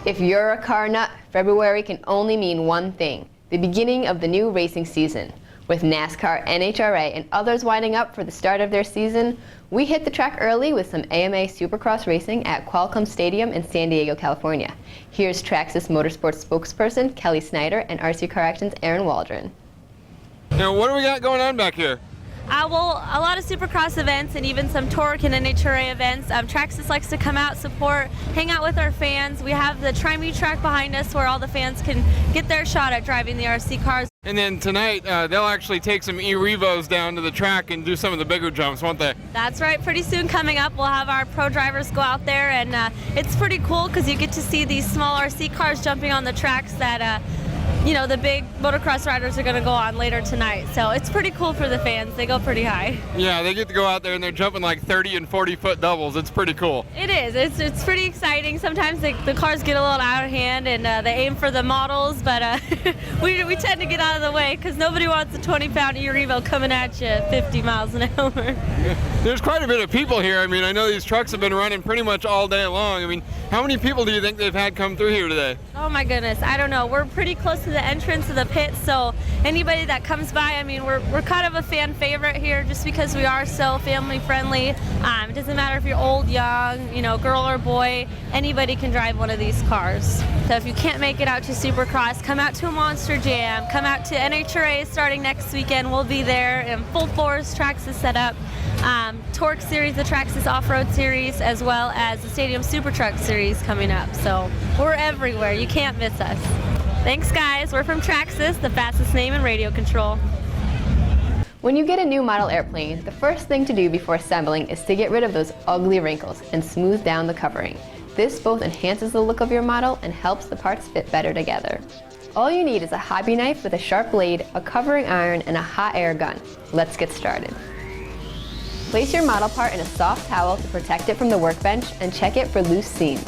If you're a car nut, February can only mean one thing: the beginning of the new racing season. With NASCAR, NHRA, and others winding up for the start of their season, we hit the track early with some AMA Supercross racing at Qualcomm Stadium in San Diego, California. Here's Traxxas Motorsports spokesperson Kelly Snyder and RC Car Action's Aaron Waldron. Now, what do we got going on back here? Well, a lot of Supercross events and even some Torque and NHRA events. Traxxas likes to come out, support, hang out with our fans. We have the Tri-Me track behind us where all the fans can get their shot at driving the RC cars. And then tonight, they'll actually take some E-Revos down to the track and do some of the bigger jumps, won't they? That's right. Pretty soon coming up, we'll have our pro drivers go out there, and it's pretty cool because you get to see these small RC cars jumping on the tracks that you know, the big motocross riders are going to go on later tonight. So it's pretty cool for the fans. They go pretty high. Yeah, they get to go out there and they're jumping like 30 and 40-foot doubles. It's pretty cool. It is. It's pretty exciting. Sometimes the cars get a little out of hand and they aim for the models, but we tend to get out of the way because nobody wants a 20-pound E-Revo coming at you 50 miles an hour. There's quite a bit of people here. I mean, I know these trucks have been running pretty much all day long. I mean, how many people do you think they've had come through here today? Oh my goodness, I don't know. We're pretty close to the entrance of the pit, so anybody that comes by, I mean, we're kind of a fan favorite here just because we are so family friendly. It doesn't matter if you're old, young, you know, girl or boy, anybody can drive one of these cars. So if you can't make it out to Supercross, come out to a Monster Jam, come out to NHRA starting next weekend. We'll be there in full force. Traxxas set up. Torque Series, the Traxxas Off-Road Series, as well as the Stadium Super Truck Series coming up. So we're everywhere. You can't miss us. Thanks, guys. We're from Traxxas, the fastest name in radio control. When you get a new model airplane, the first thing to do before assembling is to get rid of those ugly wrinkles and smooth down the covering. This both enhances the look of your model and helps the parts fit better together. All you need is a hobby knife with a sharp blade, a covering iron, and a hot air gun. Let's get started. Place your model part in a soft towel to protect it from the workbench and check it for loose seams.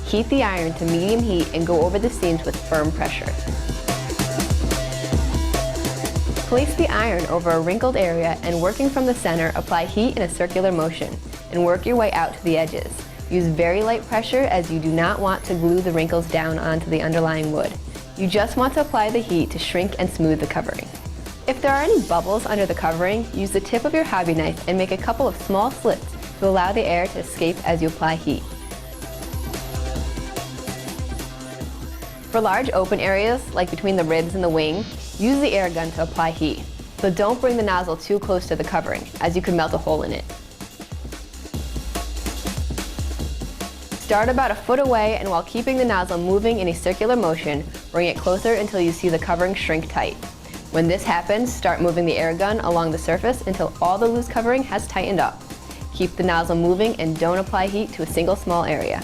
Heat the iron to medium heat and go over the seams with firm pressure. Place the iron over a wrinkled area and, working from the center, apply heat in a circular motion and work your way out to the edges. Use very light pressure as you do not want to glue the wrinkles down onto the underlying wood. You just want to apply the heat to shrink and smooth the covering. If there are any bubbles under the covering, use the tip of your hobby knife and make a couple of small slits to allow the air to escape as you apply heat. For large open areas, like between the ribs and the wing, use the air gun to apply heat. So don't bring the nozzle too close to the covering, as you could melt a hole in it. Start about a foot away, and while keeping the nozzle moving in a circular motion, bring it closer until you see the covering shrink tight. When this happens, start moving the air gun along the surface until all the loose covering has tightened up. Keep the nozzle moving and don't apply heat to a single small area.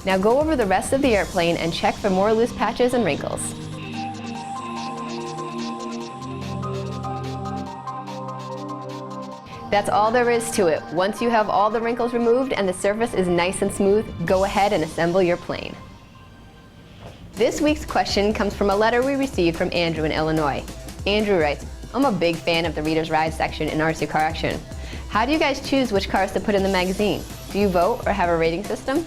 Now go over the rest of the airplane and check for more loose patches and wrinkles. That's all there is to it. Once you have all the wrinkles removed and the surface is nice and smooth, go ahead and assemble your plane. This week's question comes from a letter we received from Andrew in Illinois. Andrew writes, "I'm a big fan of the Reader's Ride section in RC Car Action. How do you guys choose which cars to put in the magazine? Do you vote or have a rating system?"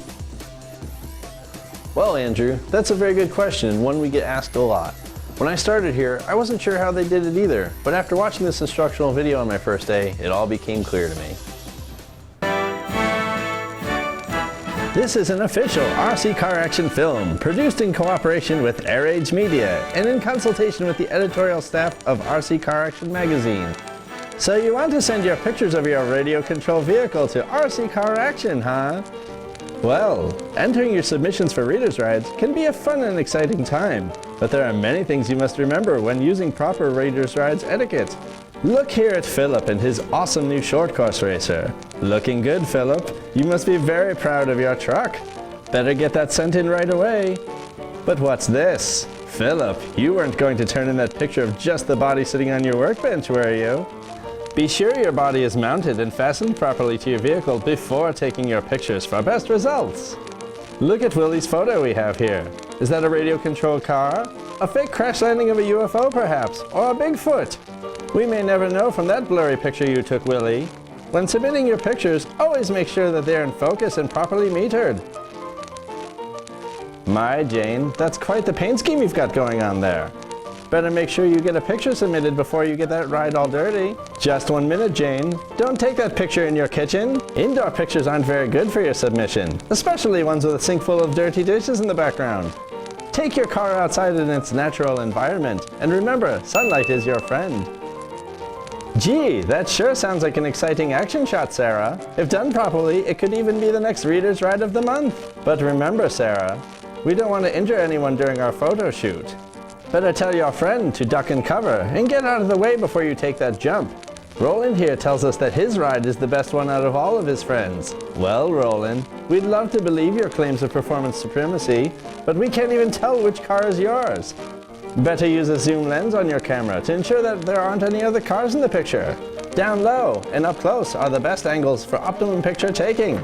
Well, Andrew, that's a very good question and one we get asked a lot. When I started here, I wasn't sure how they did it either, but after watching this instructional video on my first day, it all became clear to me. This is an official RC Car Action film, produced in cooperation with Air Age Media and in consultation with the editorial staff of RC Car Action magazine. So you want to send your pictures of your radio control vehicle to RC Car Action, huh? Well, entering your submissions for Reader's Rides can be a fun and exciting time, but there are many things you must remember when using proper Reader's Rides etiquette. Look here at Philip and his awesome new short course racer. Looking good, Philip. You must be very proud of your truck. Better get that sent in right away. But what's this? Philip, you weren't going to turn in that picture of just the body sitting on your workbench, were you? Be sure your body is mounted and fastened properly to your vehicle before taking your pictures for best results. Look at Willie's photo we have here. Is that a radio-controlled car? A fake crash landing of a UFO perhaps, or a Bigfoot? We may never know from that blurry picture you took, Willie. When submitting your pictures, always make sure that they're in focus and properly metered. My Jane, that's quite the paint scheme you've got going on there. Better make sure you get a picture submitted before you get that ride all dirty. Just 1 minute, Jane. Don't take that picture in your kitchen. Indoor pictures aren't very good for your submission, especially ones with a sink full of dirty dishes in the background. Take your car outside in its natural environment, and remember, sunlight is your friend. Gee, that sure sounds like an exciting action shot, Sarah. If done properly, it could even be the next Reader's Ride of the Month. But remember, Sarah, we don't want to injure anyone during our photo shoot. Better tell your friend to duck and cover and get out of the way before you take that jump. Roland here tells us that his ride is the best one out of all of his friends. Well, Roland, we'd love to believe your claims of performance supremacy, but we can't even tell which car is yours. Better use a zoom lens on your camera to ensure that there aren't any other cars in the picture. Down low and up close are the best angles for optimum picture taking.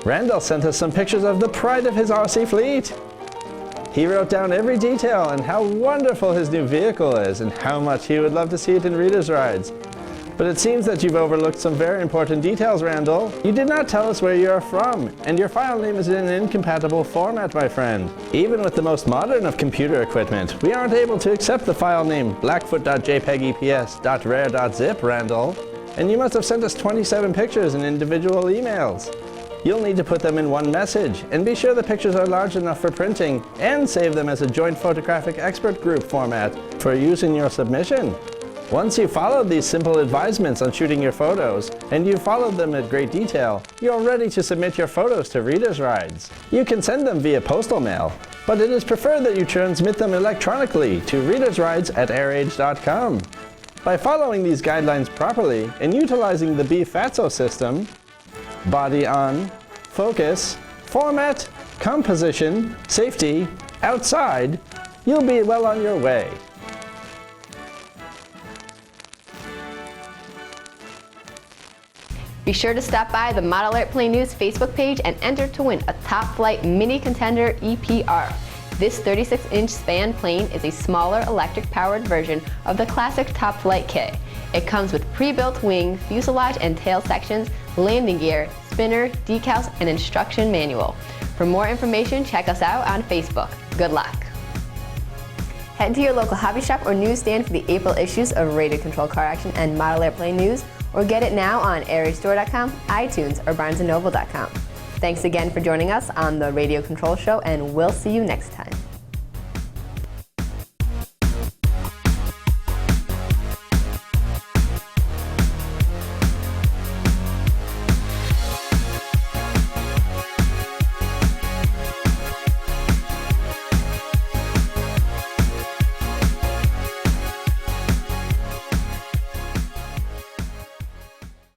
Randall sent us some pictures of the pride of his RC fleet. He wrote down every detail and how wonderful his new vehicle is and how much he would love to see it in Reader's Rides. But it seems that you've overlooked some very important details, Randall. You did not tell us where you are from, and your file name is in an incompatible format, my friend. Even with the most modern of computer equipment, we aren't able to accept the file name blackfoot.jpegeps.rare.zip, Randall. And you must have sent us 27 pictures in individual emails. You'll need to put them in one message, and be sure the pictures are large enough for printing, and save them as a joint photographic expert group format for use in your submission. Once you've followed these simple advisements on shooting your photos, and you've followed them in great detail, you're ready to submit your photos to Reader's Rides. You can send them via postal mail, but it is preferred that you transmit them electronically to readersrides@airage.com. By following these guidelines properly and utilizing the B-FATSO system, body on, focus, format, composition, safety, outside, you'll be well on your way. Be sure to stop by the Model Airplane News Facebook page and enter to win a Top Flight Mini Contender EPR. This 36-inch span plane is a smaller electric-powered version of the classic Top Flight kit. It comes with pre-built wing, fuselage and tail sections, landing gear, spinner, decals, and instruction manual. For more information, check us out on Facebook. Good luck! Head to your local hobby shop or newsstand for the April issues of Radio Control Car Action and Model Airplane News, or get it now on airagestore.com, iTunes, or barnesandnoble.com. Thanks again for joining us on the Radio Control Show, and we'll see you next time.